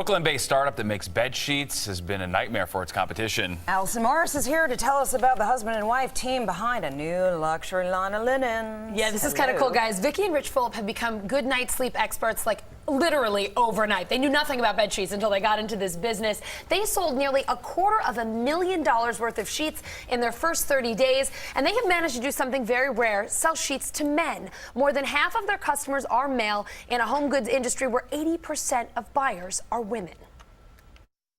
Brooklyn-based startup that makes bed sheets has been a nightmare for its competition. Allison Morris is here to tell us about the husband and wife team behind a new luxury line of linen. Yeah, this is kind of cool, guys. Vicky and Rich Phillip have become good night's sleep experts, like literally overnight. They knew nothing about bed sheets until they got into this business. They sold nearly $250,000 worth of sheets in their first 30 days, and they have managed to do something very rare: sell sheets to men. More than half of their customers are male in a home goods industry where 80% of buyers are women.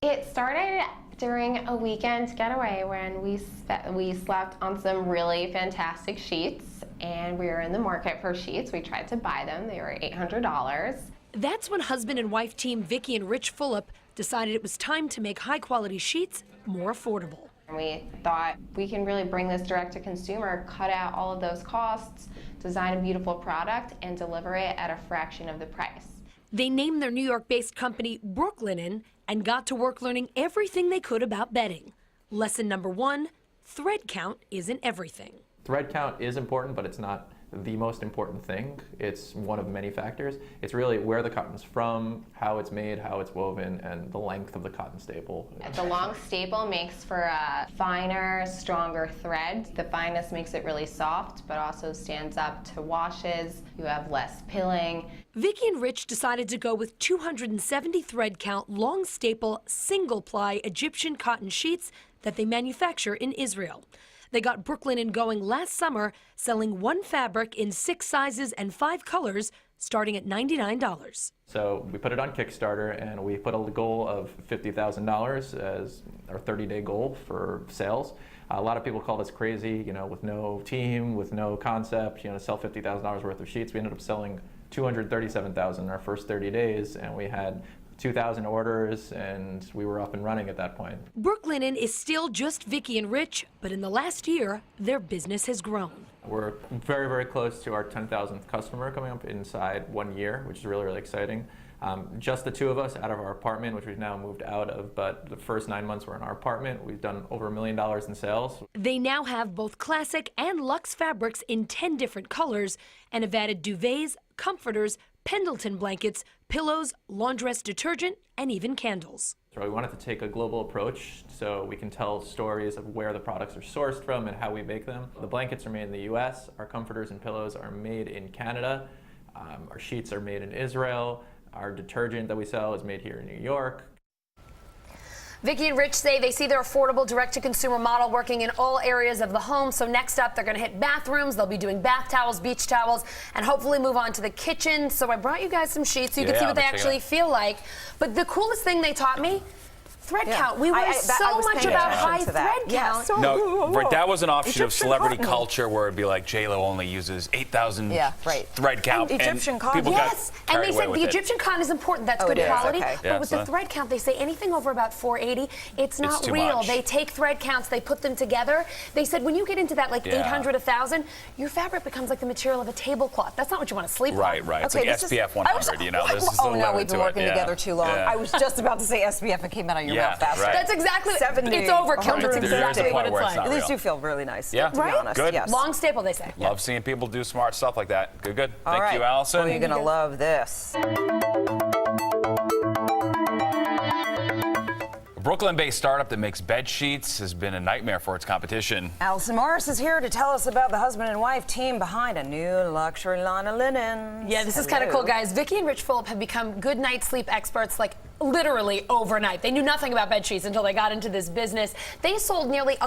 It started during a weekend getaway when we slept on some really fantastic sheets, and we were in the market for sheets. We tried to buy them. They were $800. That's when husband and wife team Vicky and Rich Phillip decided it was time to make high-quality sheets more affordable. We thought we can really bring this direct to consumer, cut out all of those costs, design a beautiful product, and deliver it at a fraction of the price. They named their New York-based company Brooklinen and got to work learning everything they could about bedding. Lesson number one: thread count isn't everything. Thread count is important, but it's not the most important thing. It's one of many factors. It's really where the cotton's from, how it's made, how it's woven, and the length of the cotton staple. The long staple makes for a finer, stronger thread. The fineness makes it really soft, but also stands up to washes. You have less pilling. Vicky and Rich decided to go with 270 thread count, long staple, single ply Egyptian cotton sheets that they manufacture in Israel. They got Brooklinen going last summer, selling one fabric in 6 sizes and 5 colors, starting at $99. So we put it on Kickstarter, and we put a goal of $50,000 as our 30-day goal for sales. A lot of people called us crazy, with no team, with no concept, to sell $50,000 worth of sheets. We ended up selling $237,000 in our first 30 days, and we had 2,000 orders, and we were up and running at that point. Brooklinen is still just Vicky and Rich, but in the last year, their business has grown. We're very, very close to our 10,000th customer coming up inside 1 year, which is really, really exciting. Just the two of us out of our apartment, which we've now moved out of, but the first 9 months we're in our apartment. We've done over $1 million in sales. They now have both classic and luxe fabrics in 10 different colors and have added duvets, comforters, Pendleton blankets, pillows, laundress detergent, and even candles. So we wanted to take a global approach so we can tell stories of where the products are sourced from and how we make them. The blankets are made in the US, our comforters and pillows are made in Canada, our sheets are made in Israel, our detergent that we sell is made here in New York. Vicky and Rich say they see their affordable direct-to-consumer model working in all areas of the home. So next up, they're going to hit bathrooms. They'll be doing bath towels, beach towels, and hopefully move on to the kitchen. So I brought you guys some sheets so you can see what they actually feel like. But the coolest thing they taught me: thread count. We worry so much about high thread count. No, right, that was an offshoot of Egyptian celebrity cotton. culture where it'd be like J-Lo only uses 8,000 thread count. And Egyptian cotton. Yes, and they said the Egyptian cotton is important. That's good quality. Okay. But with the thread count, they say anything over about 480, it's not real. Much. They take thread counts, they put them together. They said when you get into that 800, 1,000, your fabric becomes like the material of a tablecloth. That's not what you want to sleep on. Right. It's like SPF 100, This is oh no, we've been working together too long. I was just about to say SPF. It came out of your mouth fast. Right. That's exactly. 70, it's overkill. That's exactly what it's like. At least you feel really nice. Yeah, to be honest. Good. Yes. Long staple, they say. Love seeing people do smart stuff like that. Good. All Thank you, Allison. Well, you're gonna love this. A Brooklyn-based startup that makes bed sheets has been a nightmare for its competition. Allison Morris is here to tell us about the husband and wife team behind a new luxury line of linen. Yeah, this is kind of cool, guys. Vicky and Rich Phillip have become good night's sleep experts, like literally overnight. They knew nothing about bed sheets until they got into this business. They sold nearly